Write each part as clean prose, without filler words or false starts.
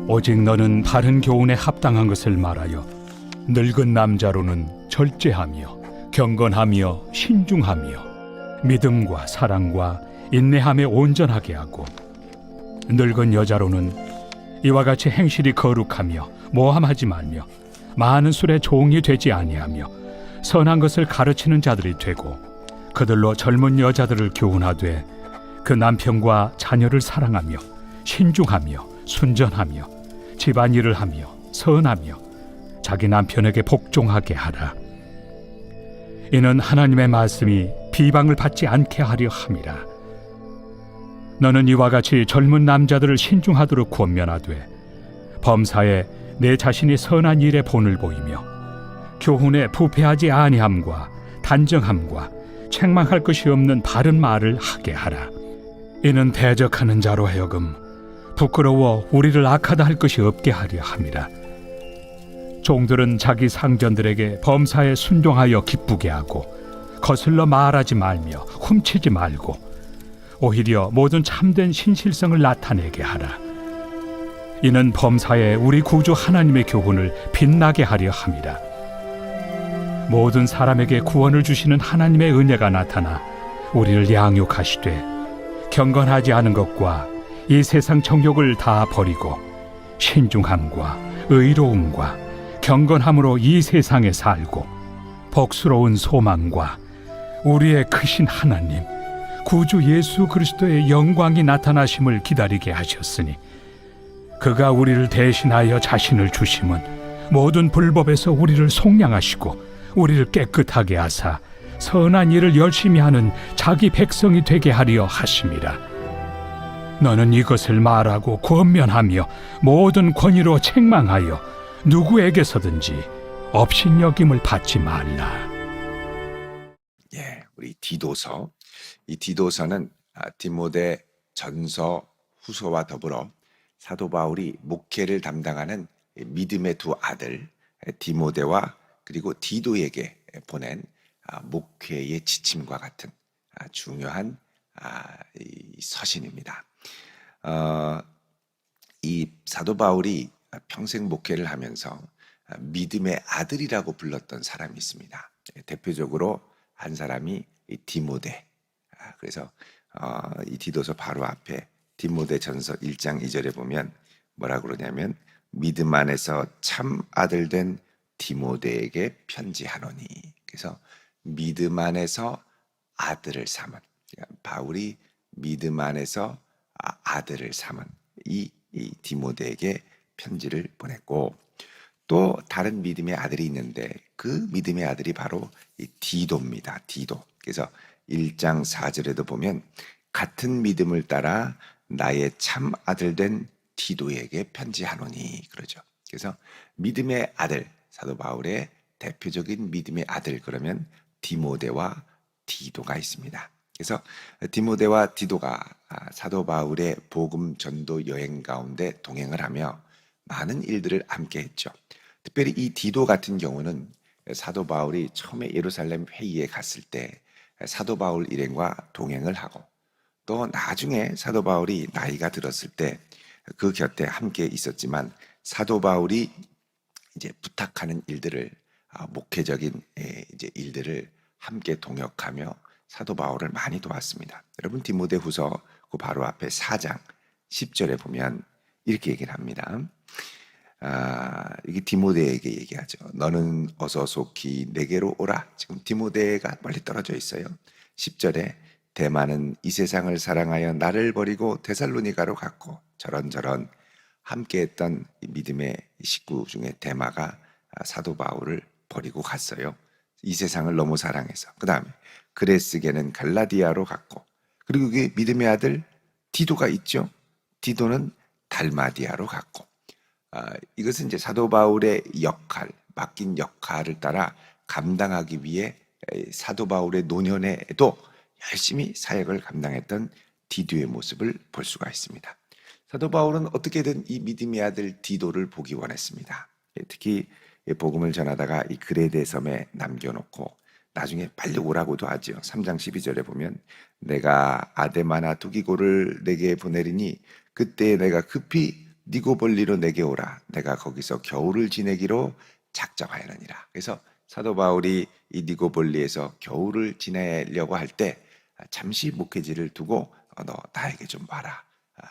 오직 너는 바른 교훈에 합당한 것을 말하여 늙은 남자로는 절제하며 경건하며 신중하며 믿음과 사랑과 인내함에 온전하게 하고, 늙은 여자로는 이와 같이 행실이 거룩하며 모함하지 말며 많은 술의 종이 되지 아니하며 선한 것을 가르치는 자들이 되고, 그들로 젊은 여자들을 교훈하되 그 남편과 자녀를 사랑하며 신중하며 순전하며 집안일을 하며 선하며 자기 남편에게 복종하게 하라. 이는 하나님의 말씀이 비방을 받지 않게 하려 함이라. 너는 이와 같이 젊은 남자들을 신중하도록 권면하되 범사에 내 자신이 선한 일에 본을 보이며 교훈에 부패하지 아니함과 단정함과 책망할 것이 없는 바른 말을 하게 하라. 이는 대적하는 자로 하여금 부끄러워 우리를 악하다 할 것이 없게 하려 함이라. 종들은 자기 상전들에게 범사에 순종하여 기쁘게 하고 거슬러 말하지 말며 훔치지 말고 오히려 모든 참된 신실성을 나타내게 하라. 이는 범사에 우리 구주 하나님의 교훈을 빛나게 하려 함이라. 모든 사람에게 구원을 주시는 하나님의 은혜가 나타나 우리를 양육하시되 경건하지 않은 것과 이 세상 정욕을 다 버리고 신중함과 의로움과 경건함으로 이 세상에 살고 복스러운 소망과 우리의 크신 하나님 구주 예수 그리스도의 영광이 나타나심을 기다리게 하셨으니, 그가 우리를 대신하여 자신을 주심은 모든 불법에서 우리를 속량하시고 우리를 깨끗하게 하사 선한 일을 열심히 하는 자기 백성이 되게 하려 하심이라. 너는 이것을 말하고 권면하며 모든 권위로 책망하여 누구에게서든지 업신여김을 받지 말라. 우리 디도서, 이 디도서는 디모데 전서, 후서와 더불어 사도 바울이 목회를 담당하는 믿음의 두 아들 디모데와 그리고 디도에게 보낸 목회의 지침과 같은 중요한 이 서신입니다. 이 사도 바울이 평생 목회를 하면서 믿음의 아들이라고 불렀던 사람이 있습니다. 대표적으로 한 사람이 이 디모데. 그래서 이 디도서 바로 앞에 디모데 전서 1장 2절에 보면 뭐라고 그러냐면 믿음 안에서 참 아들 된 디모데에게 편지하노니. 그래서 믿음 안에서 아들을 삼은, 바울이 믿음 안에서 아들을 삼은 이 디모데에게 편지를 보냈고, 또 다른 믿음의 아들이 있는데 그 믿음의 아들이 바로 이 디도입니다. 디도. 그래서 1장 4절에도 보면 같은 믿음을 따라 나의 참 아들 된 디도에게 편지하노니 그러죠. 그래서 믿음의 아들, 사도 바울의 대표적인 믿음의 아들, 그러면 디모데와 디도가 있습니다. 그래서 디모데와 디도가 사도 바울의 복음 전도 여행 가운데 동행을 하며 많은 일들을 함께 했죠. 특별히 이 디도 같은 경우는 사도 바울이 처음에 예루살렘 회의에 갔을 때 사도 바울 일행과 동행을 하고, 또 나중에 사도 바울이 나이가 들었을 때 그 곁에 함께 있었지만 사도 바울이 이제 부탁하는 일들을, 목회적인 이제 일들을 함께 동역하며 사도 바울을 많이 도왔습니다. 여러분, 디모데후서 그 바로 앞에 4장 10절에 보면 이렇게 얘기를 합니다. 이게 디모데에게 얘기하죠. 너는 어서 속히 내게로 오라. 지금 디모데가 멀리 떨어져 있어요. 10절에 대마는 이 세상을 사랑하여 나를 버리고 데살로니가로 갔고, 저런 함께했던 믿음의 식구 중에 대마가 사도 바울을 버리고 갔어요. 이 세상을 너무 사랑해서. 그 다음에 그레스게는 갈라디아로 갔고, 그리고 그게 믿음의 아들 디도가 있죠. 디도는 달마디아로 갔고, 이것은 이제 사도 바울의 역할, 맡긴 역할을 따라 감당하기 위해 사도 바울의 노년에도 열심히 사역을 감당했던 디도의 모습을 볼 수가 있습니다. 사도 바울은 어떻게든 이 믿음의 아들 디도를 보기 원했습니다. 특히 복음을 전하다가 이 그레데 섬에 남겨놓고 나중에 빨리 오라고도 하죠. 3장 12절에 보면 내가 아데마나 두기고를 내게 보내리니 그때 내가 급히 니고볼리로 내게 오라. 내가 거기서 겨울을 지내기로 작정하였느니라. 그래서 사도 바울이 이 니고볼리에서 겨울을 지내려고 할 때 잠시 목회지를 두고 너 나에게 좀 와라.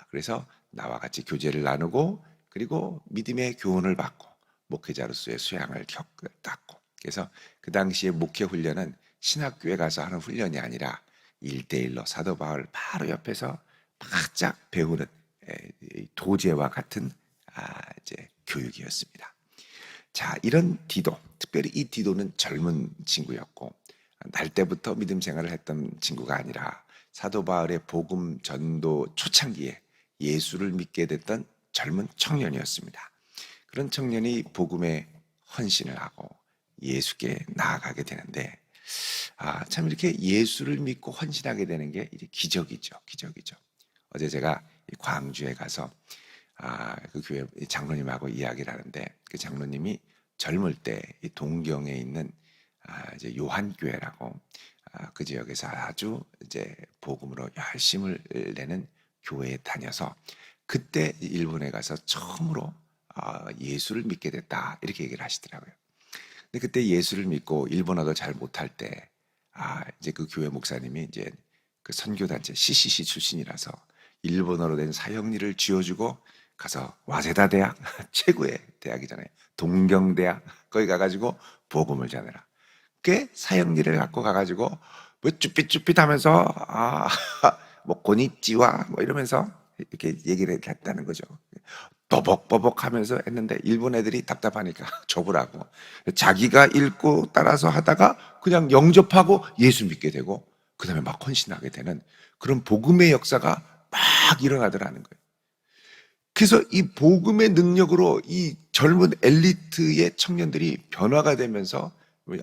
그래서 나와 같이 교제를 나누고 그리고 믿음의 교훈을 받고 목회자로서의 수양을 겪었고, 그래서 그 당시에 목회 훈련은 신학교에 가서 하는 훈련이 아니라 1대1로 사도 바울 바로 옆에서 바짝 배우는 도제와 같은 이제 교육이었습니다. 자, 이런 디도, 특별히 이 디도는 젊은 친구였고 날 때부터 믿음 생활을 했던 친구가 아니라 사도 바울의 복음 전도 초창기에 예수를 믿게 됐던 젊은 청년이었습니다. 그런 청년이 복음에 헌신을 하고 예수께 나아가게 되는데, 참 이렇게 예수를 믿고 헌신하게 되는 게 이제 기적이죠. 기적이죠. 어제 제가 광주에 가서 그 교회 장로님하고 이야기를 하는데, 그 장로님이 젊을 때 이 동경에 있는 이제 요한교회라고 그 지역에서 아주 이제 복음으로 열심을 내는 교회에 다녀서 그때 일본에 가서 처음으로 예수를 믿게 됐다, 이렇게 얘기를 하시더라고요. 근데 그때 예수를 믿고 일본어도 잘 못할 때 이제 그 교회 목사님이 이제 그 선교단체 CCC 출신이라서 일본어로 된 사형리를 쥐어주고 가서 와세다 대학 최고의 대학이잖아요. 동경대학 거기 가가지고 복음을 전해라. 그 사형리를 갖고 가가지고 뭐 쭈삣쭈삣하면서 뭐 고니찌와 뭐 이러면서 이렇게 얘기를 했다는 거죠. 버벅버벅하면서 했는데 일본 애들이 답답하니까 접으라고 자기가 읽고 따라서 하다가 그냥 영접하고 예수 믿게 되고 그 다음에 막 헌신하게 되는 그런 복음의 역사가 막 일어나더라는 거예요. 그래서 이 복음의 능력으로 이 젊은 엘리트의 청년들이 변화가 되면서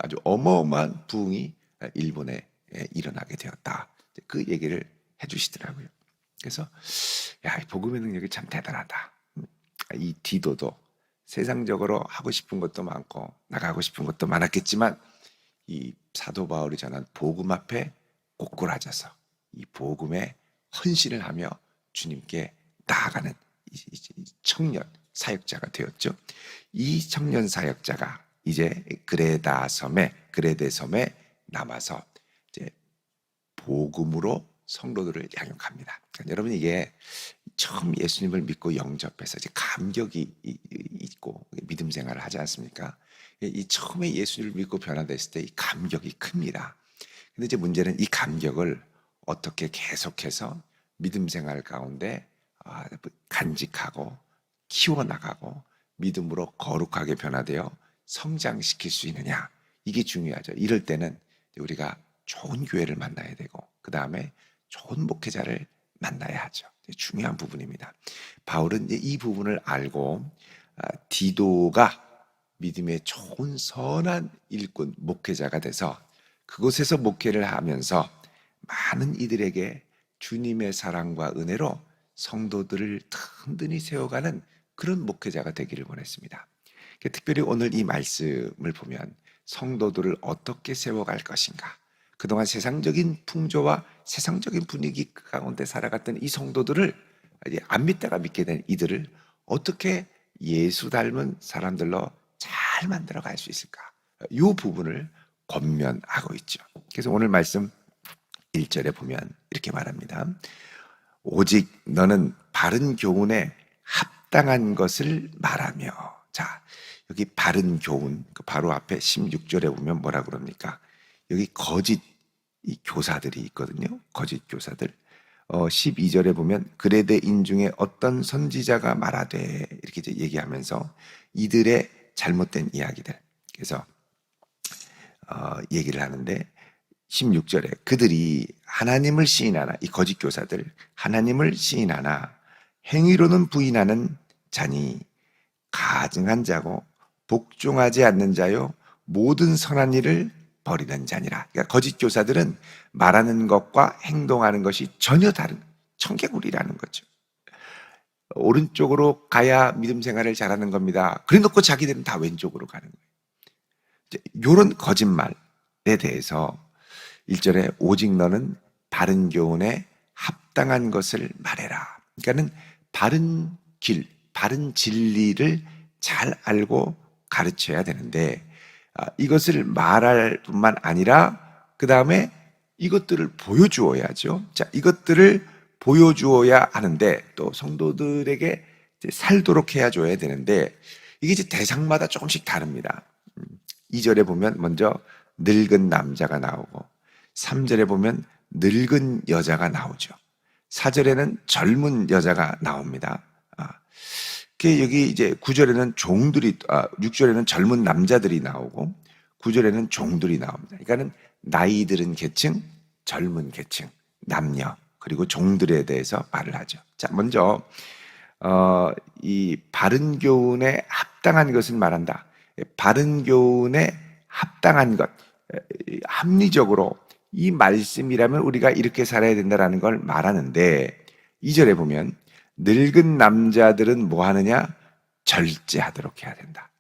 아주 어마어마한 부흥이 일본에 일어나게 되었다, 그 얘기를 해주시더라고요. 그래서 이 복음의 능력이 참 대단하다. 이 디도도 세상적으로 하고 싶은 것도 많고 나가고 싶은 것도 많았겠지만 이 사도 바울이 전한 복음 앞에 꼬꾸라져서 이 복음에 헌신을 하며 주님께 나아가는 이 청년 사역자가 되었죠. 이 청년 사역자가 이제 그레데 섬에 남아서 이제 복음으로 성도들을 양육합니다. 그러니까 여러분, 이게 처음 예수님을 믿고 영접해서 이제 감격이 있고 믿음 생활을 하지 않습니까? 이 처음에 예수님을 믿고 변화됐을 때 이 감격이 큽니다. 근데 이제 문제는 이 감격을 어떻게 계속해서 믿음 생활 가운데 간직하고 키워나가고 믿음으로 거룩하게 변화되어 성장시킬 수 있느냐, 이게 중요하죠. 이럴 때는 우리가 좋은 교회를 만나야 되고 그 다음에 좋은 목회자를 만나야 하죠. 중요한 부분입니다. 바울은 이 부분을 알고 디도가 믿음의 좋은 선한 일꾼 목회자가 돼서 그곳에서 목회를 하면서 많은 이들에게 주님의 사랑과 은혜로 성도들을 든든히 세워가는 그런 목회자가 되기를 원했습니다. 특별히 오늘 이 말씀을 보면 성도들을 어떻게 세워갈 것인가, 그동안 세상적인 풍조와 세상적인 분위기 가운데 살아갔던 이 성도들을 이제 안 믿다가 믿게 된 이들을 어떻게 예수 닮은 사람들로 잘 만들어 갈 수 있을까, 이 부분을 권면하고 있죠. 그래서 오늘 말씀 1절에 보면 이렇게 말합니다. 오직 너는 바른 교훈에 합당한 것을 말하며. 자, 여기 바른 교훈, 바로 앞에 16절에 보면 뭐라 그럽니까? 여기 거짓 이 교사들이 있거든요. 거짓 교사들. 12절에 보면 그레데인 중에 어떤 선지자가 말하되, 이렇게 이제 얘기하면서 이들의 잘못된 이야기들, 그래서 얘기를 하는데 16절에 그들이 하나님을 시인하나, 이 거짓 교사들 하나님을 시인하나 행위로는 부인하는 자니 가증한 자고 복종하지 않는 자요 모든 선한 일을 버리는 자니라. 그러니까 거짓 교사들은 말하는 것과 행동하는 것이 전혀 다른 청개구리라는 거죠. 오른쪽으로 가야 믿음 생활을 잘하는 겁니다. 그래 놓고 자기들은 다 왼쪽으로 가는 거예요. 이런 거짓말에 대해서 1절에 오직 너는 바른 교훈에 합당한 것을 말해라. 그러니까는 바른 길, 바른 진리를 잘 알고 가르쳐야 되는데 이것을 말할 뿐만 아니라 그 다음에 이것들을 보여주어야죠. 자, 이것들을 보여주어야 하는데 또 성도들에게 이제 살도록 해줘야 되는데 이게 이제 대상마다 조금씩 다릅니다. 2절에 보면 먼저 늙은 남자가 나오고 3절에 보면 늙은 여자가 나오죠. 4절에는 젊은 여자가 나옵니다. 여기 이제 9절에는 종들이, 6절에는 젊은 남자들이 나오고 9절에는 종들이 나옵니다. 그러니까는 나이 들은 계층, 젊은 계층, 남녀, 그리고 종들에 대해서 말을 하죠. 자, 먼저, 이 바른 교훈에 합당한 것을 말한다. 바른 교훈에 합당한 것, 합리적으로 이 말씀이라면 우리가 이렇게 살아야 된다라는 걸 말하는데 2절에 보면 늙은 남자들은 뭐 하느냐? 절제하도록 해야 된다.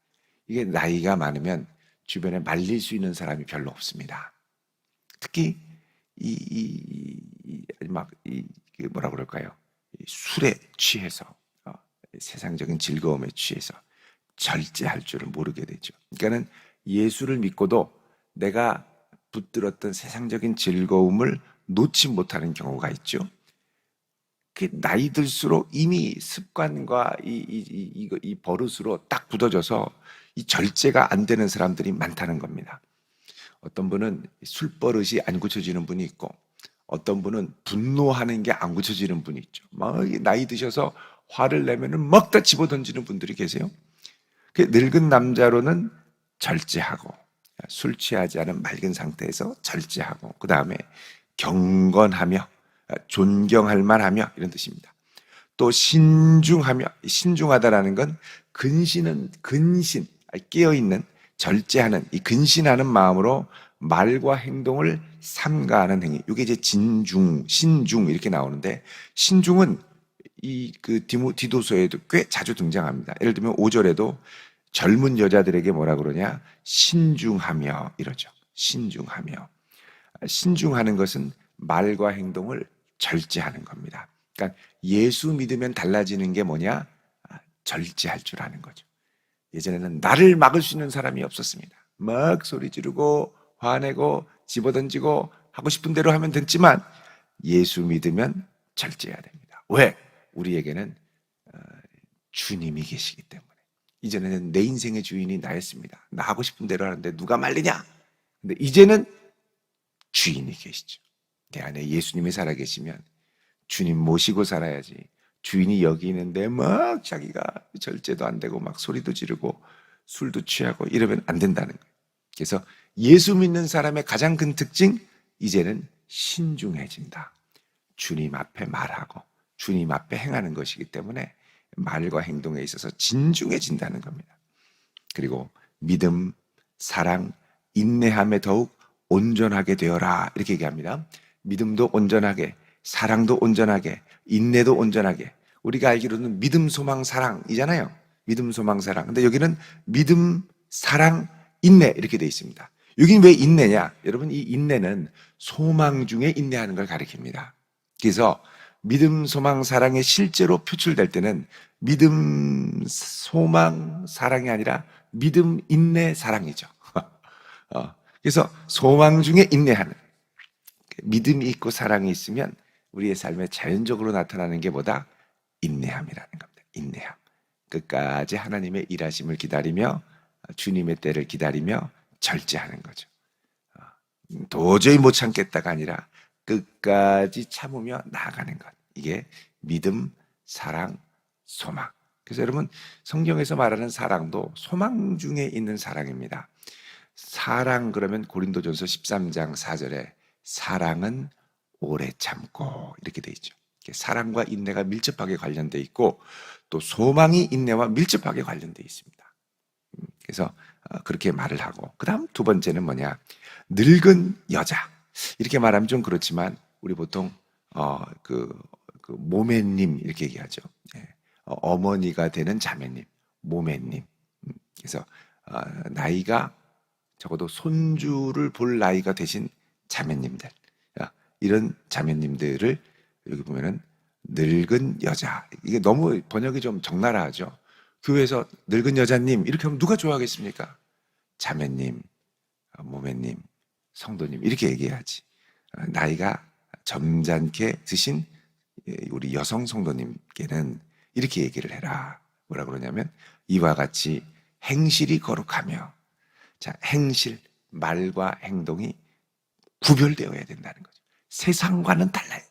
이게 나이가 많으면 주변에 말릴 수 있는 사람이 별로 없습니다. 특히 뭐라 그럴까요? 술에 취해서 세상적인 즐거움에 취해서 절제할 줄을 모르게 되죠. 그러니까는 예수를 믿고도 내가 붙들었던 세상적인 즐거움을 놓지 못하는 경우가 있죠. 그 나이 들수록 이미 습관과 이 버릇으로 딱 굳어져서 이 절제가 안 되는 사람들이 많다는 겁니다. 어떤 분은 술버릇이 안 고쳐지는 분이 있고 어떤 분은 분노하는 게 안 고쳐지는 분이 있죠. 막 나이 드셔서 화를 내면은 막 다 집어던지는 분들이 계세요. 그 늙은 남자로는 절제하고 술 취하지 않은 맑은 상태에서 절제하고 그 다음에 경건하며 존경할 만하며 이런 뜻입니다. 또 신중하며, 신중하다라는 건 근신, 깨어있는, 절제하는, 이 근신하는 마음으로 말과 행동을 삼가하는 행위. 이게 이제 신중 이렇게 나오는데 신중은 디도서에도 꽤 자주 등장합니다. 예를 들면 5절에도 젊은 여자들에게 뭐라 그러냐? 신중하며 이러죠. 신중하며. 신중하는 것은 말과 행동을 절제하는 겁니다. 그러니까 예수 믿으면 달라지는 게 뭐냐? 절제할 줄 아는 거죠. 예전에는 나를 막을 수 있는 사람이 없었습니다. 막 소리 지르고 화내고 집어던지고 하고 싶은 대로 하면 됐지만 예수 믿으면 절제해야 됩니다. 왜? 우리에게는 주님이 계시기 때문에. 이전에는 내 인생의 주인이 나였습니다. 나 하고 싶은 대로 하는데 누가 말리냐? 근데 이제는 주인이 계시죠. 내 안에 예수님이 살아계시면 주님 모시고 살아야지. 주인이 여기 있는데 막 자기가 절제도 안 되고 막 소리도 지르고 술도 취하고 이러면 안 된다는 거예요. 그래서 예수 믿는 사람의 가장 큰 특징, 이제는 신중해진다. 주님 앞에 말하고 주님 앞에 행하는 것이기 때문에 말과 행동에 있어서 진중해진다는 겁니다. 그리고 믿음, 사랑, 인내함에 더욱 온전하게 되어라 이렇게 얘기합니다. 믿음도 온전하게, 사랑도 온전하게, 인내도 온전하게. 우리가 알기로는 믿음, 소망, 사랑이잖아요. 믿음, 소망, 사랑. 근데 여기는 믿음, 사랑, 인내 이렇게 되어 있습니다. 여긴 왜 인내냐? 여러분, 이 인내는 소망 중에 인내하는 걸 가리킵니다. 그래서 믿음, 소망, 사랑이 실제로 표출될 때는 믿음, 소망, 사랑이 아니라 믿음, 인내, 사랑이죠. 그래서 소망 중에 인내하는, 믿음이 있고 사랑이 있으면 우리의 삶에 자연적으로 나타나는 게 뭐다? 인내함이라는 겁니다. 인내함. 끝까지 하나님의 일하심을 기다리며 주님의 때를 기다리며 절제하는 거죠. 도저히 못 참겠다가 아니라 끝까지 참으며 나아가는 것. 이게 믿음, 사랑, 소망. 그래서 여러분, 성경에서 말하는 사랑도 소망 중에 있는 사랑입니다. 사랑 그러면 고린도전서 13장 4절에 사랑은 오래 참고 이렇게 돼 있죠. 사랑과 인내가 밀접하게 관련돼 있고 또 소망이 인내와 밀접하게 관련돼 있습니다. 그래서 그렇게 말을 하고, 그 다음 두 번째는 뭐냐? 늙은 여자. 이렇게 말하면 좀 그렇지만 우리 보통 모매님 이렇게 얘기하죠. 어머니가 되는 자매님, 모매님. 그래서 나이가 적어도 손주를 볼 나이가 되신 자매님들, 이런 자매님들을 여기 보면은 늙은 여자. 이게 너무 번역이 좀 적나라하죠. 교회에서 늙은 여자님 이렇게 하면 누가 좋아하겠습니까? 자매님, 모매님, 성도님 이렇게 얘기해야지. 나이가 점잖게 드신 우리 여성 성도님께는 이렇게 얘기를 해라. 뭐라 그러냐면 이와 같이 행실이 거룩하며, 자, 행실, 말과 행동이 구별되어야 된다는 거죠. 세상과는 달라야 돼.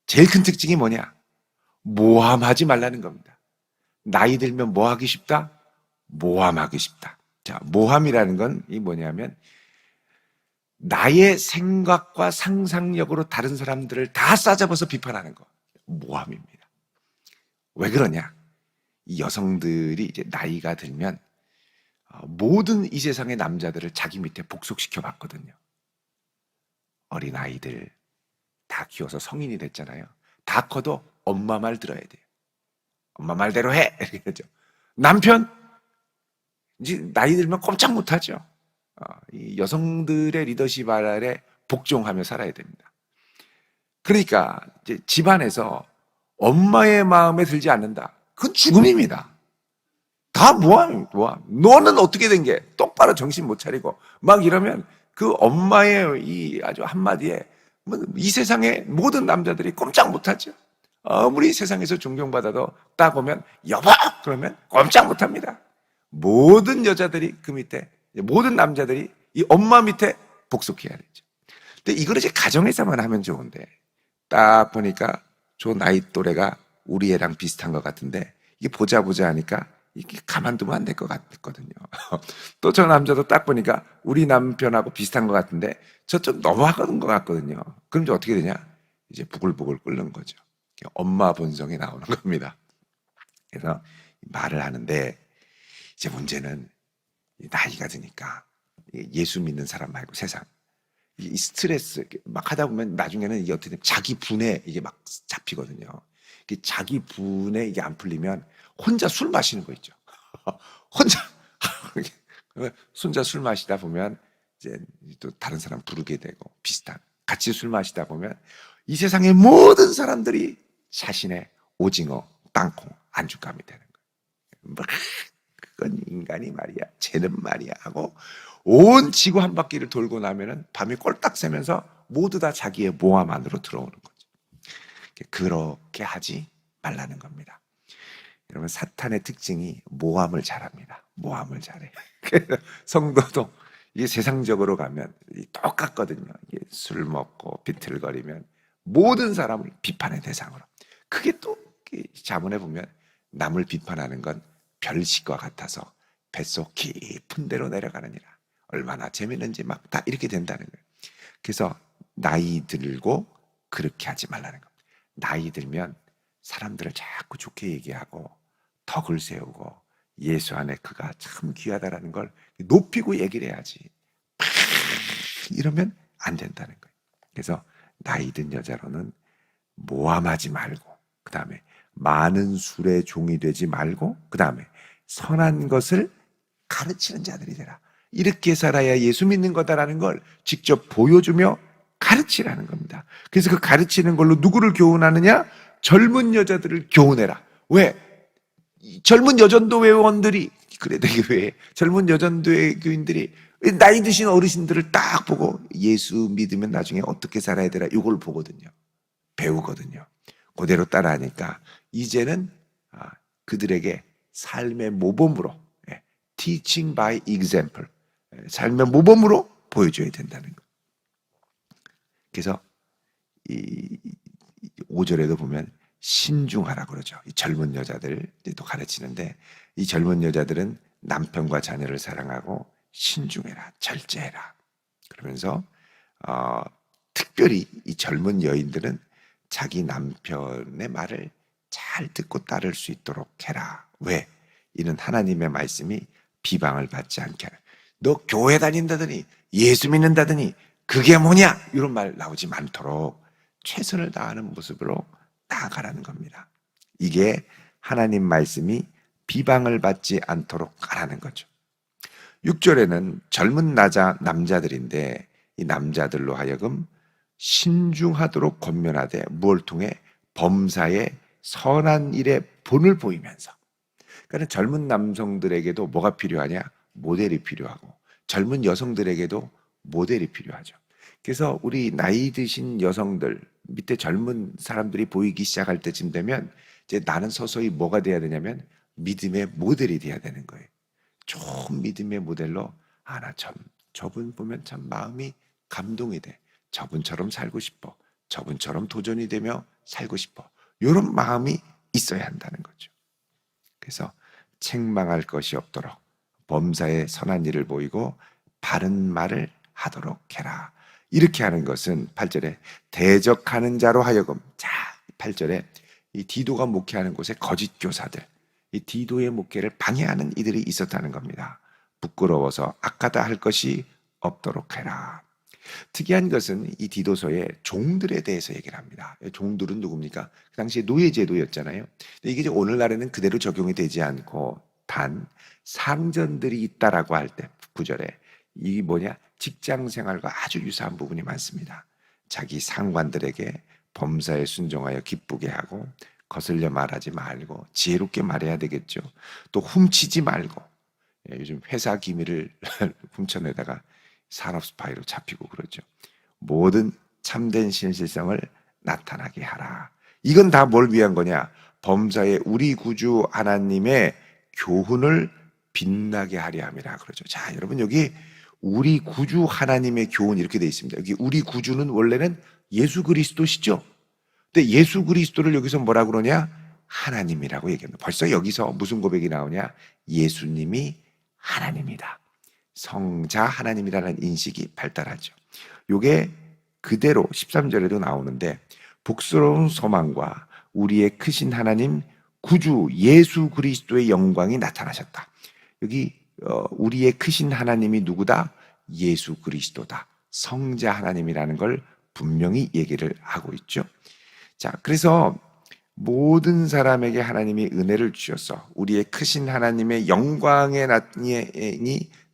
제일 큰 특징이 뭐냐? 모함하지 말라는 겁니다. 나이 들면 뭐 하기 쉽다? 모함하기 쉽다. 자, 모함이라는 건 이 뭐냐면 나의 생각과 상상력으로 다른 사람들을 다 싸잡아서 비판하는 거. 모함입니다. 왜 그러냐? 이 여성들이 이제 나이가 들면 모든 이 세상의 남자들을 자기 밑에 복속시켜 봤거든요. 어린 아이들 다 키워서 성인이 됐잖아요. 다 커도 엄마 말 들어야 돼요. 엄마 말대로 해! 이렇게 하죠. 남편 이제 나이 들면 꼼짝 못하죠. 이 여성들의 리더십 아래 복종하며 살아야 됩니다. 그러니까 이제 집안에서 엄마의 마음에 들지 않는다. 그건 죽음입니다. 다 모함. 너는 어떻게 된 게? 똑바로 정신 못 차리고 막 이러면 그 엄마의 이 아주 한마디에 이 세상의 모든 남자들이 꼼짝 못하죠. 아무리 세상에서 존경받아도 딱 오면 여보! 그러면 꼼짝 못합니다. 모든 여자들이 그 밑에, 모든 남자들이 이 엄마 밑에 복속해야 되죠. 근데 이걸 이제 가정에서만 하면 좋은데 딱 보니까 저 나이 또래가 우리 애랑 비슷한 것 같은데 이게 보자 하니까 이게 가만두면 안 될 것 같거든요. 또 저 남자도 딱 보니까 우리 남편하고 비슷한 것 같은데 저 좀 너무하는 것 같거든요. 그럼 이제 어떻게 되냐? 이제 부글부글 끓는 거죠. 엄마 본성이 나오는 겁니다. 그래서 말을 하는데 이제 문제는 나이가 드니까 예수 믿는 사람 말고 세상 이 스트레스 막 하다 보면 나중에는 이게 어떻게 되면 자기 분에 이게 막 잡히거든요. 자기 분에 이게 안 풀리면 혼자 술 마시는 거 있죠. 혼자 술 마시다 보면 이제 또 다른 사람 부르게 되고 비슷한 같이 술 마시다 보면 이 세상의 모든 사람들이 자신의 오징어, 땅콩, 안주감이 되는 거예요. 뭐, 그건 인간이 말이야, 쟤는 말이야 하고 온 지구 한 바퀴를 돌고 나면은 밤이 꼴딱 새면서 모두 다 자기의 모함 안으로 들어오는 거죠. 그렇게 하지 말라는 겁니다. 여러분, 사탄의 특징이 모함을 잘합니다. 모함을 잘해. 성도도 이게 세상적으로 가면 똑같거든요. 이게 술 먹고 비틀거리면 모든 사람을 비판의 대상으로. 그게 또 자문해 보면 남을 비판하는 건 별식과 같아서 뱃속 깊은 데로 내려가느니라. 얼마나 재밌는지 막 다 이렇게 된다는 거예요. 그래서 나이 들고 그렇게 하지 말라는 겁니다. 나이 들면 사람들을 자꾸 좋게 얘기하고 덕을 세우고 예수 안에 그가 참 귀하다라는 걸 높이고 얘기를 해야지. 이러면 안 된다는 거예요. 그래서 나이 든 여자로는 모함하지 말고, 그 다음에 많은 술의 종이 되지 말고, 그 다음에 선한 것을 가르치는 자들이 되라. 이렇게 살아야 예수 믿는 거다라는 걸 직접 보여주며 가르치라는 겁니다. 그래서 그 가르치는 걸로 누구를 교훈하느냐? 젊은 여자들을 교훈해라. 왜? 젊은 여전도 회원들이, 그래 되게 왜 젊은 여전도회 교인들이 나이 드신 어르신들을 딱 보고 예수 믿으면 나중에 어떻게 살아야 되라 이걸 보거든요. 배우거든요. 그대로 따라하니까 이제는 그들에게 삶의 모범으로, teaching by example, 삶의 모범으로 보여줘야 된다는 거. 그래서 이 5절에도 보면 신중하라 그러죠. 이 젊은 여자들도 가르치는데 이 젊은 여자들은 남편과 자녀를 사랑하고 신중해라, 절제해라. 그러면서 특별히 이 젊은 여인들은 자기 남편의 말을 잘 듣고 따를 수 있도록 해라. 왜? 이는 하나님의 말씀이 비방을 받지 않게 하라. 너 교회 다닌다더니 예수 믿는다더니 그게 뭐냐? 이런 말 나오지 않도록 최선을 다하는 모습으로 나아가라는 겁니다. 이게 하나님 말씀이 비방을 받지 않도록 하라는 거죠. 6절에는 젊은 남자들인데 이 남자들로 하여금 신중하도록 권면하되 무엇을 통해 범사의 선한 일의 본을 보이면서, 그러니까 젊은 남성들에게도 뭐가 필요하냐? 모델이 필요하고 젊은 여성들에게도 모델이 필요하죠. 그래서 우리 나이 드신 여성들 밑에 젊은 사람들이 보이기 시작할 때쯤 되면 이제 나는 서서히 뭐가 돼야 되냐면 믿음의 모델이 돼야 되는 거예요. 좋은 믿음의 모델로 나 참 저분 보면 참 마음이 감동이 돼. 저분처럼 살고 싶어. 저분처럼 도전이 되며 살고 싶어. 이런 마음이 있어야 한다는 거죠. 그래서 책망할 것이 없도록 범사에 선한 일을 보이고 바른 말을 하도록 해라. 이렇게 하는 것은 8절에 대적하는 자로 하여금, 자 8절에 이 디도가 목회하는 곳에 거짓 교사들, 이 디도의 목회를 방해하는 이들이 있었다는 겁니다. 부끄러워서 악하다 할 것이 없도록 해라. 특이한 것은 이 디도서에 종들에 대해서 얘기를 합니다. 종들은 누굽니까? 그 당시에 노예제도였잖아요. 근데 이게 오늘날에는 그대로 적용이 되지 않고 단 상전들이 있다라고 할 때 9절에 이 뭐냐? 직장 생활과 아주 유사한 부분이 많습니다. 자기 상관들에게 범사에 순종하여 기쁘게 하고 거슬려 말하지 말고 지혜롭게 말해야 되겠죠. 또 훔치지 말고, 요즘 회사 기밀을 훔쳐내다가 산업 스파이로 잡히고 그러죠. 모든 참된 신실성을 나타나게 하라. 이건 다 뭘 위한 거냐? 범사에 우리 구주 하나님의 교훈을 빛나게 하려 함이라 그러죠. 자, 여러분 여기 우리 구주 하나님의 교훈 이렇게 돼 있습니다. 여기 우리 구주는 원래는 예수 그리스도시죠. 근데 예수 그리스도를 여기서 뭐라 그러냐? 하나님이라고 얘기합니다. 벌써 여기서 무슨 고백이 나오냐? 예수님이 하나님이다. 성자 하나님이라는 인식이 발달하죠. 요게 그대로 13절에도 나오는데 복스러운 소망과 우리의 크신 하나님 구주 예수 그리스도의 영광이 나타나셨다. 여기 우리의 크신 하나님이 누구다? 예수 그리스도다. 성자 하나님이라는 걸 분명히 얘기를 하고 있죠. 자, 그래서 모든 사람에게 하나님이 은혜를 주셔서 우리의 크신 하나님의 영광의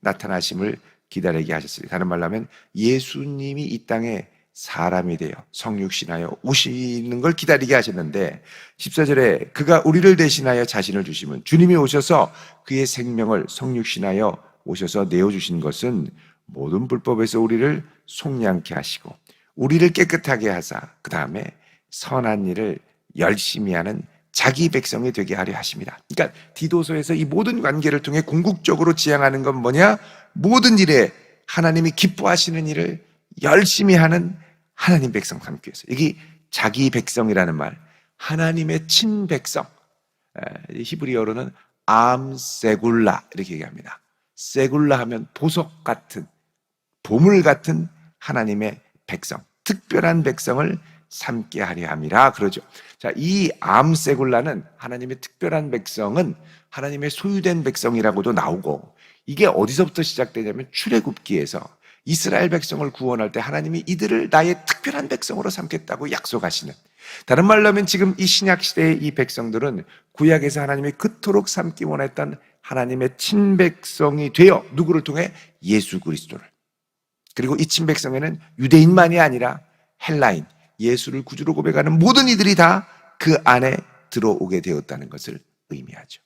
나타나심을 기다리게 하셨으니, 다른 말로 하면 예수님이 이 땅에 사람이 되어 성육신하여 오시는 걸 기다리게 하셨는데 14절에 그가 우리를 대신하여 자신을 주시면, 주님이 오셔서 그의 생명을 성육신하여 오셔서 내어주신 것은 모든 불법에서 우리를 속량케 하시고 우리를 깨끗하게 하사 그 다음에 선한 일을 열심히 하는 자기 백성이 되게 하려 하십니다. 그러니까 디도서에서 이 모든 관계를 통해 궁극적으로 지향하는 건 뭐냐? 모든 일에 하나님이 기뻐하시는 일을 열심히 하는 하나님 백성 삼기 위해서. 여기 자기 백성이라는 말, 하나님의 친백성, 히브리어로는 암세굴라 이렇게 얘기합니다. 세굴라 하면 보석 같은, 보물 같은 하나님의 백성, 특별한 백성을 삼게 하려 함이라 그러죠. 자, 이 암세굴라는 하나님의 특별한 백성은 하나님의 소유된 백성이라고도 나오고, 이게 어디서부터 시작되냐면 출애굽기에서 이스라엘 백성을 구원할 때 하나님이 이들을 나의 특별한 백성으로 삼겠다고 약속하시는, 다른 말로 하면 지금 이 신약 시대의 이 백성들은 구약에서 하나님이 그토록 삼기 원했던 하나님의 친백성이 되어 누구를 통해? 예수 그리스도를. 그리고 이 친백성에는 유대인만이 아니라 헬라인, 예수를 구주로 고백하는 모든 이들이 다 그 안에 들어오게 되었다는 것을 의미하죠.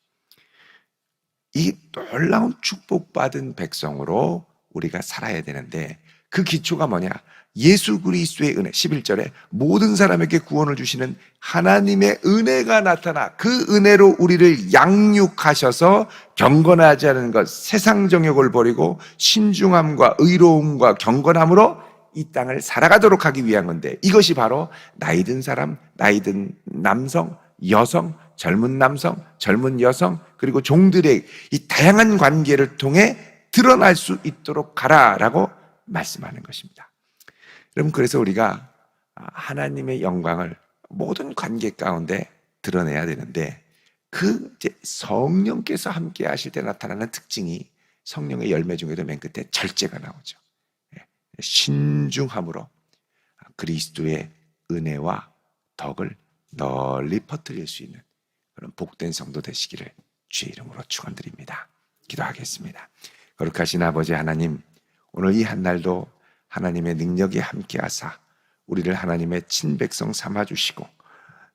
이 놀라운 축복받은 백성으로 우리가 살아야 되는데 그 기초가 뭐냐? 예수 그리스도의 은혜. 11절에 모든 사람에게 구원을 주시는 하나님의 은혜가 나타나 그 은혜로 우리를 양육하셔서 경건하지 않은 것, 세상 정욕을 버리고 신중함과 의로움과 경건함으로 이 땅을 살아가도록 하기 위한 건데, 이것이 바로 나이 든 사람, 나이 든 남성, 여성, 젊은 남성, 젊은 여성, 그리고 종들의 이 다양한 관계를 통해 드러날 수 있도록 가라라고 말씀하는 것입니다. 여러분, 그래서 우리가 하나님의 영광을 모든 관계 가운데 드러내야 되는데, 그 이제 성령께서 함께 하실 때 나타나는 특징이 성령의 열매 중에도 맨 끝에 절제가 나오죠. 신중함으로 그리스도의 은혜와 덕을 널리 퍼뜨릴 수 있는 그런 복된 성도 되시기를 주의 이름으로 축원드립니다. 기도하겠습니다. 거룩하신 아버지 하나님, 오늘 이 한날도 하나님의 능력이 함께하사 우리를 하나님의 친백성 삼아주시고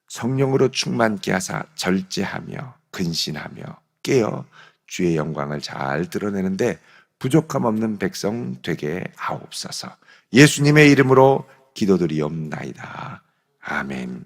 성령으로 충만케 하사 절제하며 근신하며 깨어 주의 영광을 잘 드러내는데 부족함 없는 백성 되게 하옵소서. 예수님의 이름으로 기도드리옵나이다. 아멘.